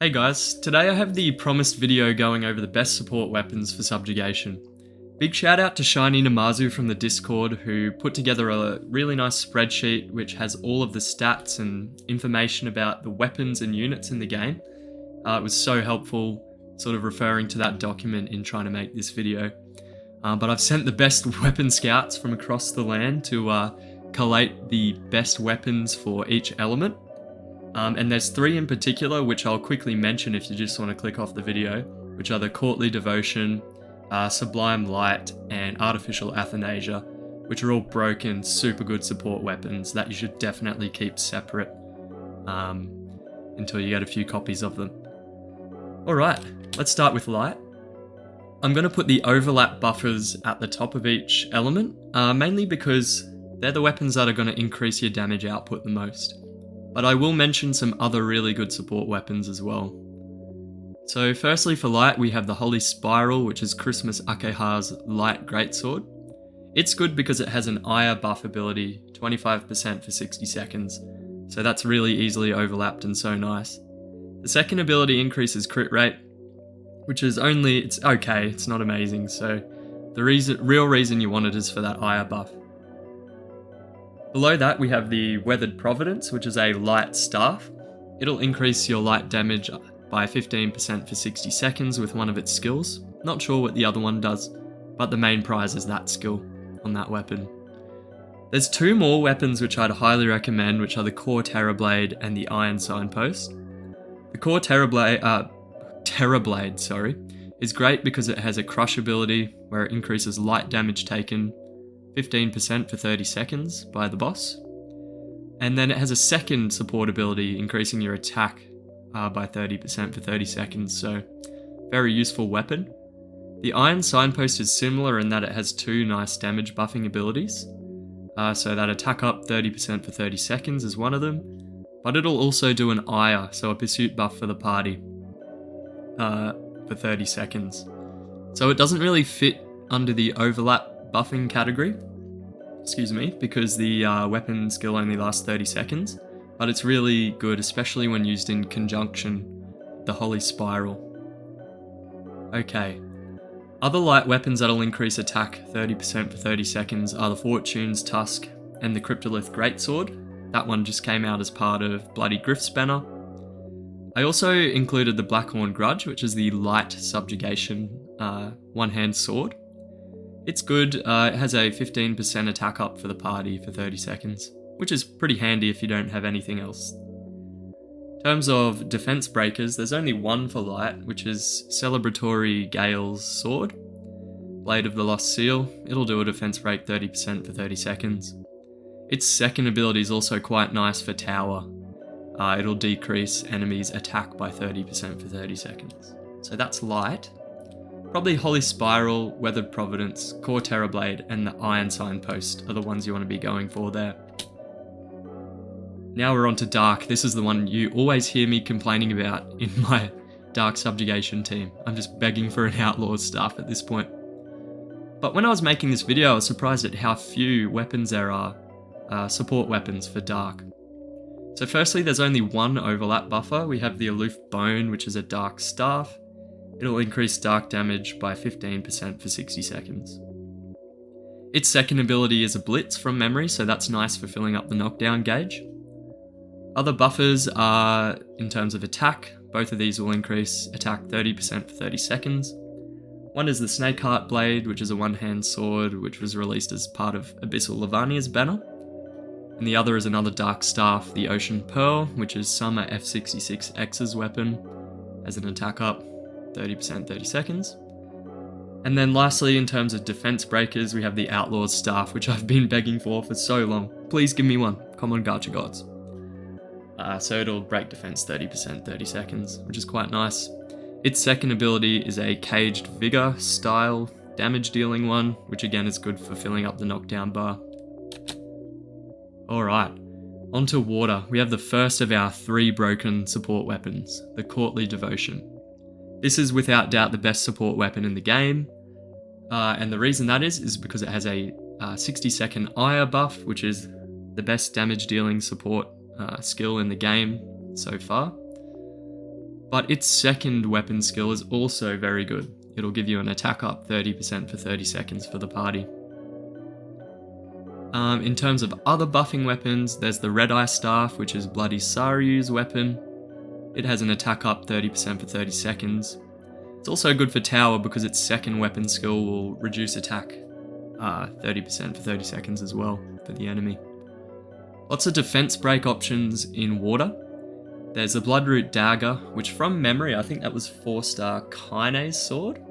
Hey guys, today I have the promised video going over the best support weapons for subjugation. Big shout out to Shiny Namazu from the Discord who put together a really nice spreadsheet which has all of the stats and information about the weapons and units in the game. It was so helpful sort of referring to that document in trying to make this video. But I've sent the best weapon scouts from across the land to collate the best weapons for each element. And there's three in particular, which I'll quickly mention if you just want to click off the video, which are the Courtly Devotion, Sublime Light, and Artificial Athanasia, which are all broken, super good support weapons that you should definitely keep separate until you get a few copies of them. Alright, let's start with Light. I'm going to put the overlap buffers at the top of each element, mainly because they're the weapons that are going to increase your damage output the most. But I will mention some other really good support weapons as well. So firstly for Light we have the Holy Spiral, which is Christmas Akeha's Light Greatsword. It's good because it has an Ire buff ability, 25% for 60 seconds, so that's really easily overlapped and so nice. The second ability increases crit rate, which is it's okay, it's not amazing, so the real reason you want it is for that Ire buff. Below that we have the Weathered Providence, which is a light staff. It'll increase your light damage by 15% for 60 seconds with one of its skills. Not sure what the other one does, but the main prize is that skill on that weapon. There's two more weapons which I'd highly recommend, which are the Core Terrorblade and the Iron Signpost. The Core Terrorblade, is great because it has a crush ability where it increases light damage taken 15% for 30 seconds by the boss. And then it has a second support ability, increasing your attack by 30% for 30 seconds, so very useful weapon. The Iron Signpost is similar in that it has two nice damage buffing abilities. So that attack up 30% for 30 seconds is one of them, but it'll also do an Ire, so a pursuit buff for the party for 30 seconds. So it doesn't really fit under the overlap buffing category, because the weapon skill only lasts 30 seconds, but it's really good, especially when used in conjunction with the Holy Spiral. Okay, other light weapons that'll increase attack 30% for 30 seconds are the Fortune's Tusk and the Cryptolith Greatsword. That one just came out as part of Bloody Griff's banner. I also included the Blackhorn Grudge, which is the light subjugation one-hand sword. It's good, it has a 15% attack up for the party for 30 seconds, which is pretty handy if you don't have anything else. In terms of defense breakers, there's only one for Light, which is Celebratory Gale's Sword, Blade of the Lost Seal. It'll do a defense break 30% for 30 seconds. Its second ability is also quite nice for Tower. It'll decrease enemies' attack by 30% for 30 seconds. So that's Light. Probably Holy Spiral, Weathered Providence, Core Terrorblade, and the Iron Signpost are the ones you want to be going for there. Now we're on to Dark. This is the one you always hear me complaining about in my Dark Subjugation team. I'm just begging for an Outlaw's staff at this point. But when I was making this video, I was surprised at how few weapons there are, support weapons for Dark. So firstly, there's only one overlap buffer. We have the Aloof Bone, which is a Dark Staff. It'll increase dark damage by 15% for 60 seconds. Its second ability is a Blitz from memory, so that's nice for filling up the knockdown gauge. Other buffers are, in terms of attack, both of these will increase attack 30% for 30 seconds. One is the Snakeheart Blade, which is a one-hand sword, which was released as part of Abyssal Lavania's banner. And the other is another Dark Staff, the Ocean Pearl, which is Summer F66X's weapon, as an attack up 30% 30 seconds. And then lastly, in terms of defense breakers, we have the Outlaw's Staff, which I've been begging for so long. Please give me one. Come on, Gacha Gods. So it'll break defense 30% 30 seconds, which is quite nice. Its second ability is a Caged Vigor style damage dealing one, which again is good for filling up the knockdown bar. Alright, onto Water. We have the first of our three broken support weapons, the Courtly Devotion. This is without doubt the best support weapon in the game, and the reason that is because it has a 60-second Ire buff, which is the best damage dealing support skill in the game so far. but its second weapon skill is also very good. It'll give you an attack up 30% for 30 seconds for the party. In terms of other buffing weapons, there's the Red Eye Staff, which is Bloody Saryu's weapon. It has an attack up 30% for 30 seconds. It's also good for Tower because its second weapon skill will reduce attack 30% for 30 seconds as well for the enemy. Lots of defense break options in water. There's a Bloodroot Dagger, which from memory, I think that was 4-star Kaine's sword.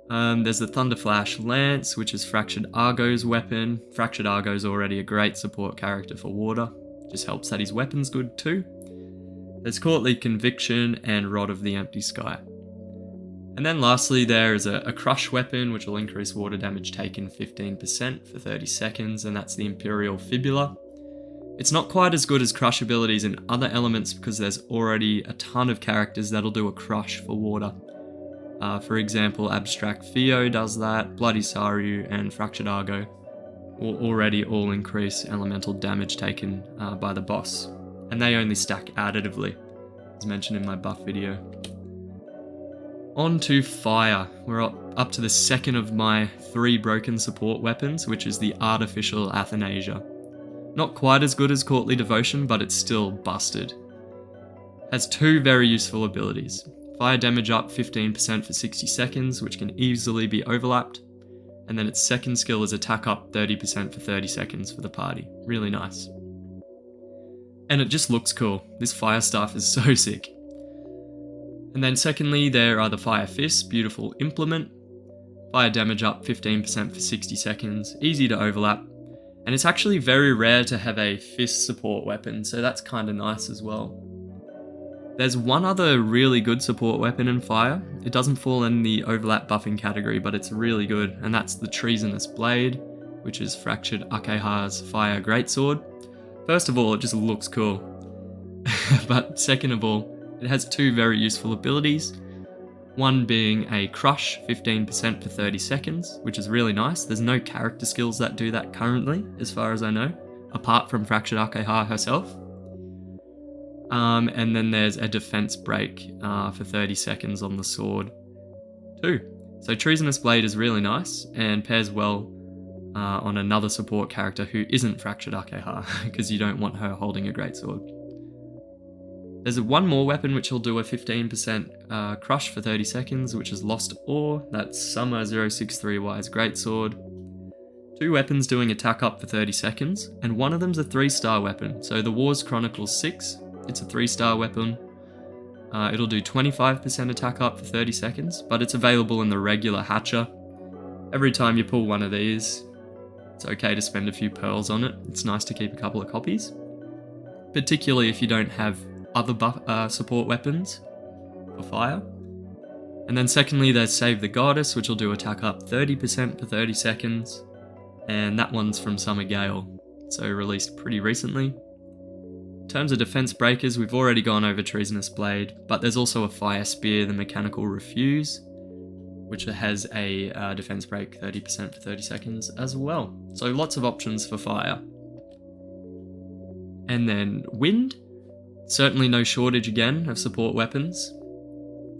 There's the Thunderflash Lance, which is Fractured Argo's weapon. Fractured Argo's already a great support character for water. Just helps that his weapon's good too. There's Courtly Conviction and Rod of the Empty Sky. And then lastly, there is a Crush weapon, which will increase water damage taken 15% for 30 seconds, and that's the Imperial Fibula. It's not quite as good as Crush abilities in other elements because there's already a ton of characters that'll do a Crush for water. For example, Abstract Theo does that, Bloody Saryu and Fractured Argo will already all increase elemental damage taken by the boss, and they only stack additively, as mentioned in my buff video. On to Fire. We're up to the second of my 3 broken support weapons, which is the Artificial Athanasia. Not quite as good as Courtly Devotion, but it's still busted. Has 2 very useful abilities. Fire damage up 15% for 60 seconds, which can easily be overlapped. And then its second skill is attack up 30% for 30 seconds for the party. Really nice. And it just looks cool. This Fire Staff is so sick. And then secondly, there are the Fire Fists, beautiful implement. Fire damage up 15% for 60 seconds, easy to overlap. And it's actually very rare to have a fist support weapon, so that's kind of nice as well. There's one other really good support weapon in Fire. It doesn't fall in the overlap buffing category, but it's really good, and that's the Treasonous Blade, which is Fractured Akeha's Fire Greatsword. First of all, it just looks cool. But second of all, it has 2 very useful abilities. One being a Crush, 15% for 30 seconds, which is really nice. There's no character skills that do that currently, as far as I know, apart from Fractured Akeha herself. And then there's a defense break for 30 seconds on the sword too. So Treasonous Blade is really nice and pairs well on another support character who isn't Fractured Akeha, because you don't want her holding a greatsword. There's one more weapon which will do a 15% crush for 30 seconds, which is Lost Ore. That's Summer 063Y's greatsword. 2 weapons doing attack up for 30 seconds, and one of them's a 3-star weapon. So the Wars Chronicles 6, it's a 3-star weapon. It'll do 25% attack up for 30 seconds, but it's available in the regular Hatcher. Every time you pull one of these, it's okay to spend a few pearls on it. It's nice to keep a couple of copies, particularly if you don't have other support weapons for Fire. And then secondly, there's Save the Goddess, which will do attack up 30% for 30 seconds, and that one's from Summer Gale, so released pretty recently. In terms of defense breakers, we've already gone over Treasonous Blade, but there's also a Fire Spear, the Mechanical Refuse, which has a defense break 30% for 30 seconds as well. So lots of options for Fire. And then Wind, certainly no shortage again of support weapons.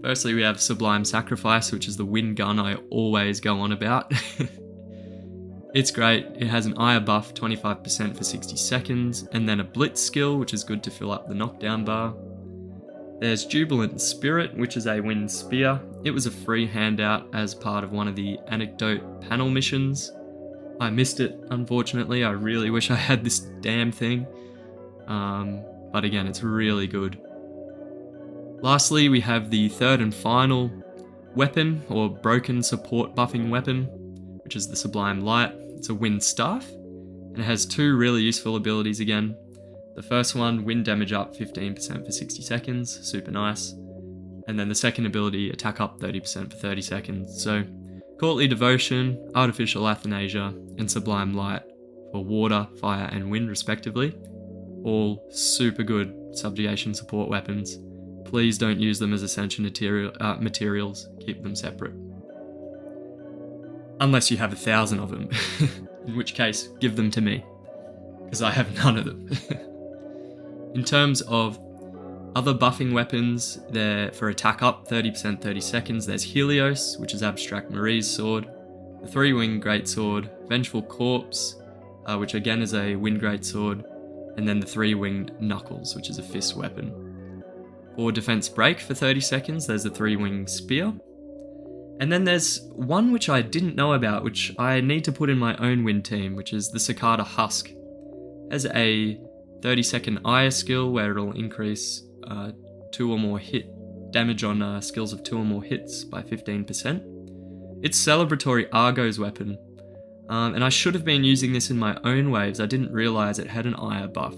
Firstly, we have Sublime Sacrifice, which is the wind gun I always go on about. It's great. It has an Ire buff, 25% for 60 seconds, and then a Blitz skill, which is good to fill up the knockdown bar. There's Jubilant Spirit, which is a wind spear. It was a free handout as part of one of the Anecdote panel missions. I missed it, unfortunately. I really wish I had this damn thing. But again, it's really good. Lastly, we have the third and final weapon, or broken support buffing weapon, which is the Sublime Light. It's a wind staff, and it has 2 really useful abilities again. The first one, wind damage up 15% for 60 seconds, super nice. And then the second ability, attack up 30% for 30 seconds. So, Courtly Devotion, Artificial Athanasia, and Sublime Light for water, fire, and wind respectively. All super good subjugation support weapons. Please don't use them as essential materials, keep them separate. Unless you have 1,000 of them, in which case, give them to me, because I have none of them. In terms of Other buffing weapons, they're for attack up 30% 30 seconds. There's Helios, which is Abstract Marie's sword, the 3-wing greatsword, Vengeful Corpse, which again is a wind greatsword, and then the 3-winged Knuckles, which is a fist weapon. For defense break for 30 seconds, there's the 3-wing spear. And then there's one which I didn't know about, which I need to put in my own wind team, which is the Cicada Husk. As a 30-second Ire skill where it'll increase 2 or more hit damage on skills of 2 or more hits by 15%. It's Celebratory Argo's weapon, and I should have been using this in my own waves. I didn't realise it had an Ire buff.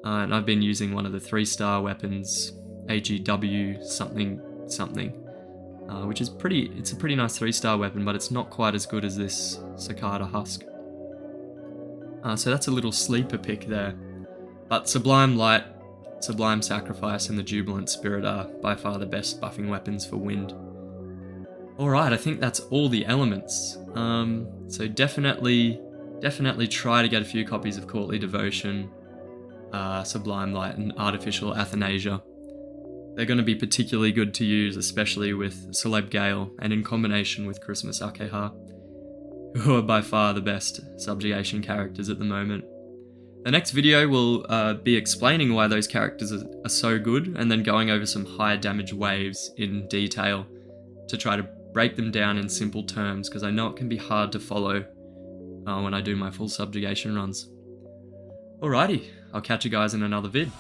And I've been using one of the 3-star weapons, AGW something something, which is it's a pretty nice 3-star weapon, but it's not quite as good as this Cicada Husk. So that's a little sleeper pick there. But Sublime Light, Sublime Sacrifice, and the Jubilant Spirit are by far the best buffing weapons for wind. Alright, I think that's all the elements. So definitely try to get a few copies of Courtly Devotion, Sublime Light, and Artificial Athanasia. They're going to be particularly good to use, especially with Celeb Gale and in combination with Christmas Akeha, who are by far the best subjugation characters at the moment. The next video will be explaining why those characters are so good, and then going over some high damage waves in detail to try to break them down in simple terms, because I know it can be hard to follow when I do my full subjugation runs. Alrighty, I'll catch you guys in another vid.